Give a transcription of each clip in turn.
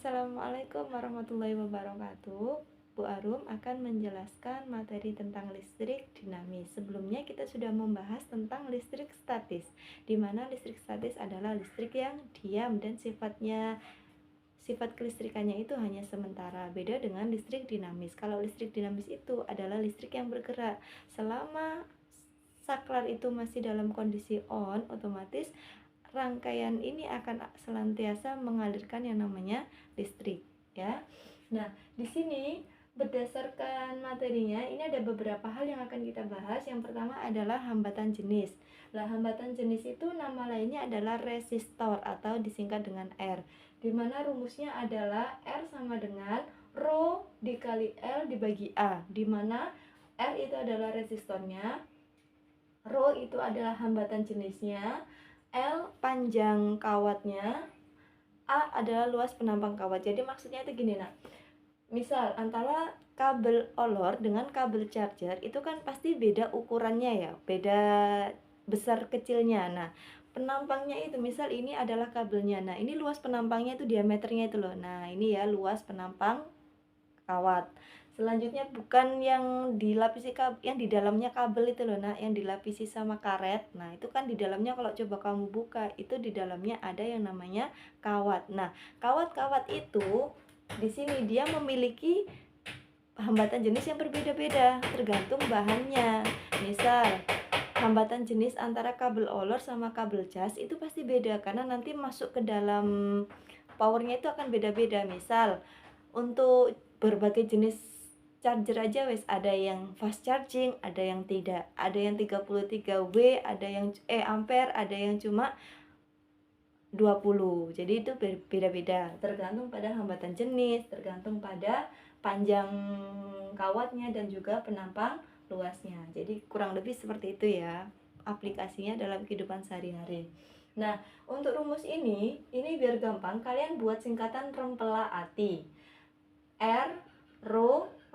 Assalamualaikum warahmatullahi wabarakatuh. Bu Arum akan menjelaskan materi tentang listrik dinamis. Sebelumnya kita sudah membahas tentang listrik statis, di mana listrik statis adalah listrik yang diam dan sifat kelistrikannya itu hanya sementara. Beda dengan listrik dinamis. Kalau listrik dinamis itu adalah listrik yang bergerak. Selama saklar itu masih dalam kondisi on, otomatis rangkaian ini akan senantiasa mengalirkan yang namanya listrik, ya. Nah, di sini berdasarkan materinya ini ada beberapa hal yang akan kita bahas. Yang pertama adalah hambatan jenis. Nah, hambatan jenis itu nama lainnya adalah resistor atau disingkat dengan R. Di mana rumusnya adalah R sama dengan Rho dikali L dibagi A, di mana R itu adalah resistornya, Rho itu adalah hambatan jenisnya, L panjang kawatnya, A adalah luas penampang kawat. Jadi maksudnya itu gini, nak. Misal antara kabel olor dengan kabel charger itu kan pasti beda ukurannya ya, beda besar kecilnya. Nah, penampangnya itu misal ini adalah kabelnya. Nah, ini luas penampangnya itu diameternya itu loh. Nah, ini ya luas penampang kawat. Selanjutnya bukan yang dilapisi yang di dalamnya kabel itu loh, nah yang dilapisi sama karet. Nah, itu kan di dalamnya kalau coba kamu buka, itu di dalamnya ada yang namanya kawat. Nah, kawat-kawat itu di sini dia memiliki hambatan jenis yang berbeda-beda tergantung bahannya. Misal hambatan jenis antara kabel olor sama kabel cas itu pasti beda karena nanti masuk ke dalam powernya itu akan beda-beda. Misal untuk berbagai jenis charger aja wes, ada yang fast charging, ada yang tidak, ada yang 33W, ada yang ampere, ada yang cuma 20. Jadi itu beda-beda tergantung pada hambatan jenis, tergantung pada panjang kawatnya dan juga penampang luasnya. Jadi kurang lebih seperti itu ya aplikasinya dalam kehidupan sehari-hari. Nah, untuk rumus ini biar gampang kalian buat singkatan rempela ati. R,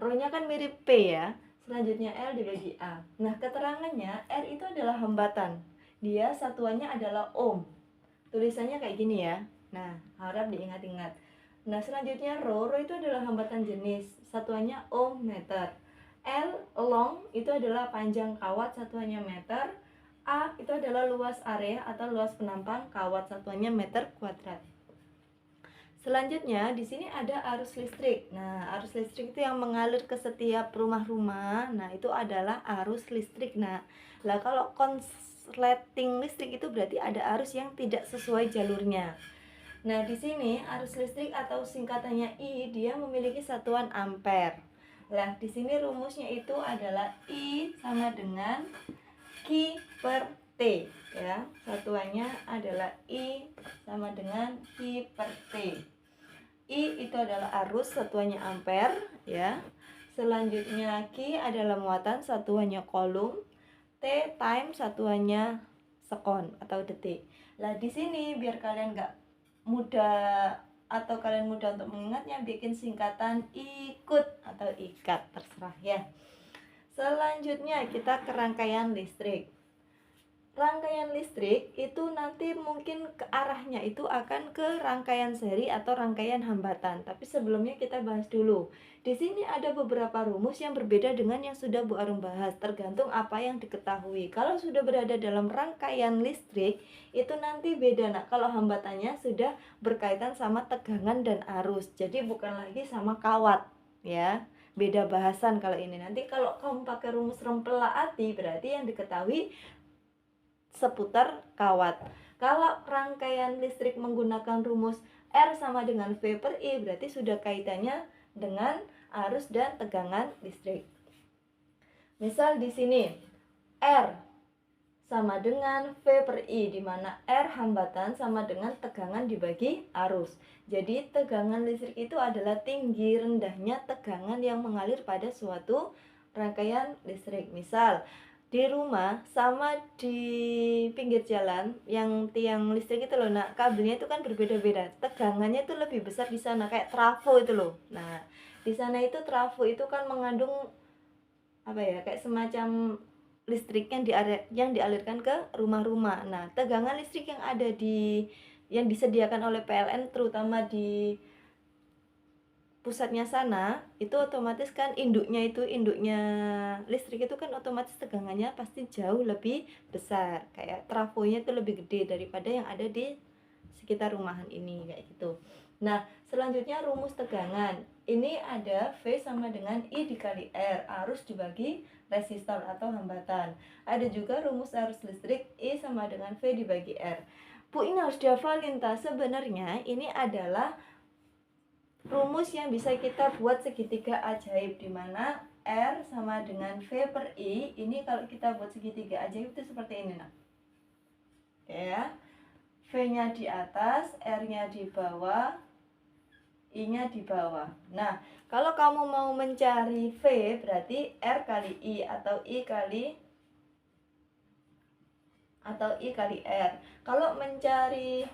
Rho-nya kan mirip P ya. Selanjutnya L dibagi A. Nah, keterangannya R itu adalah hambatan. Dia satuannya adalah ohm. Tulisannya kayak gini ya. Nah, harap diingat-ingat. Nah, selanjutnya Rho itu adalah hambatan jenis. Satuannya ohm meter. L, long, itu adalah panjang kawat, satuannya meter. A itu adalah luas area atau luas penampang kawat, satuannya meter kuadrat. Selanjutnya di sini ada arus listrik. Nah, arus listrik itu yang mengalir ke setiap rumah-rumah. Nah, itu adalah arus listrik. Nah, lah kalau konsleting listrik itu berarti ada arus yang tidak sesuai jalurnya. Nah, di sini arus listrik atau singkatannya I, dia memiliki satuan ampere. Nah, di sini rumusnya itu adalah I sama dengan Q per T ya. Satuannya adalah I sama dengan Q per T. I itu adalah arus, satuannya ampere ya. Selanjutnya Q adalah muatan, satuannya kolom. T time, satuannya sekon atau detik. Nah, di sini biar kalian nggak mudah atau kalian mudah untuk mengingatnya, bikin singkatan ikut atau ikat, terserah ya. Selanjutnya kita ke rangkaian listrik. Rangkaian listrik itu nanti mungkin ke arahnya itu akan ke rangkaian seri atau rangkaian hambatan. Tapi sebelumnya kita bahas dulu. Di sini ada beberapa rumus yang berbeda dengan yang sudah Bu Arum bahas, tergantung apa yang diketahui. Kalau sudah berada dalam rangkaian listrik, itu nanti beda, nak. Kalau hambatannya sudah berkaitan sama tegangan dan arus. Jadi bukan lagi sama kawat, ya. Beda bahasan kalau ini. Nanti kalau kamu pakai rumus rempela ati, berarti yang diketahui seputar kawat. Kalau rangkaian listrik menggunakan rumus R sama dengan V per I, berarti sudah kaitannya dengan arus dan tegangan listrik. Misal di sini R sama dengan V per I, di mana R hambatan sama dengan tegangan dibagi arus. Jadi tegangan listrik itu adalah tinggi rendahnya tegangan yang mengalir pada suatu rangkaian listrik. Misal di rumah sama di pinggir jalan yang tiang listrik itu loh, nah kabelnya itu kan berbeda-beda, tegangannya itu lebih besar di sana, kayak trafo itu loh. Nah, di sana itu trafo itu kan mengandung apa ya, kayak semacam listrik yang dialirkan ke rumah-rumah. Nah, tegangan listrik yang ada yang disediakan oleh PLN terutama di pusatnya sana, itu otomatis kan induknya listrik itu kan otomatis tegangannya pasti jauh lebih besar, kayak trafonya itu lebih gede daripada yang ada di sekitar rumahan ini, kayak gitu. Nah, selanjutnya rumus tegangan. Ini ada V sama dengan I dikali R, arus dibagi resistor atau hambatan. Ada juga rumus arus listrik, I sama dengan V dibagi R. Bu, ini harus dihafalin, sebenarnya ini adalah rumus yang bisa kita buat segitiga ajaib, di mana R sama dengan V per I. Ini kalau kita buat segitiga ajaib itu seperti ini, nah. Ya. V-nya di atas, R-nya di bawah, I-nya di bawah. Nah, kalau kamu mau mencari V, berarti R kali I atau I kali R. Kalau mencari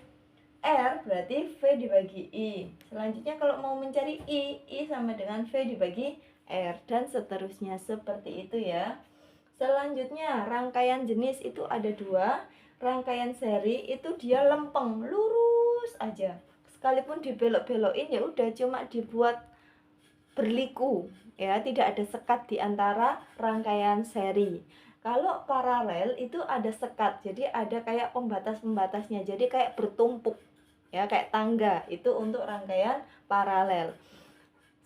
R berarti V dibagi I. Selanjutnya kalau mau mencari I sama dengan V dibagi R, dan seterusnya seperti itu ya. Selanjutnya rangkaian jenis itu ada dua. Rangkaian seri itu dia lempeng, lurus aja. Sekalipun dibelok-belokin ya udah, cuma dibuat berliku ya, tidak ada sekat di antara rangkaian seri. Kalau paralel itu ada sekat, jadi ada kayak pembatas-pembatasnya, jadi kayak bertumpuk ya, kayak tangga. Itu untuk rangkaian paralel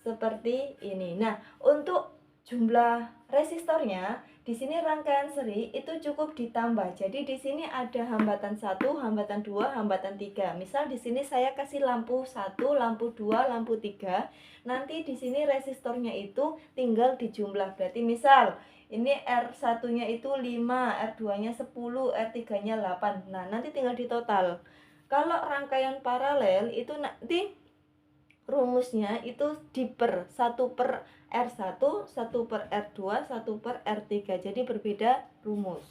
seperti ini. Nah, untuk jumlah resistornya di sini rangkaian seri itu cukup ditambah. Jadi di sini ada hambatan 1, hambatan 2, hambatan 3. Misal di sini saya kasih lampu 1, lampu 2, lampu 3. Nanti di sini resistornya itu tinggal dijumlah. Berarti misal ini R1-nya itu 5, R2-nya 10, R3-nya 8. Nah, nanti tinggal ditotal. Kalau rangkaian paralel itu nanti rumusnya itu diper 1 per R1, 1 per R2, 1 per R3. Jadi berbeda rumus.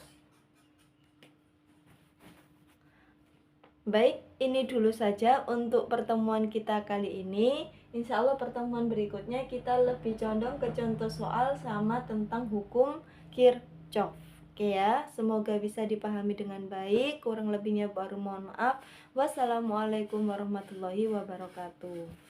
Baik, ini dulu saja untuk pertemuan kita kali ini. Insya Allah pertemuan berikutnya kita lebih condong ke contoh soal sama tentang hukum Kirchhoff. Oke ya, semoga bisa dipahami dengan baik. Kurang lebihnya baru mohon maaf. Wassalamualaikum warahmatullahi wabarakatuh.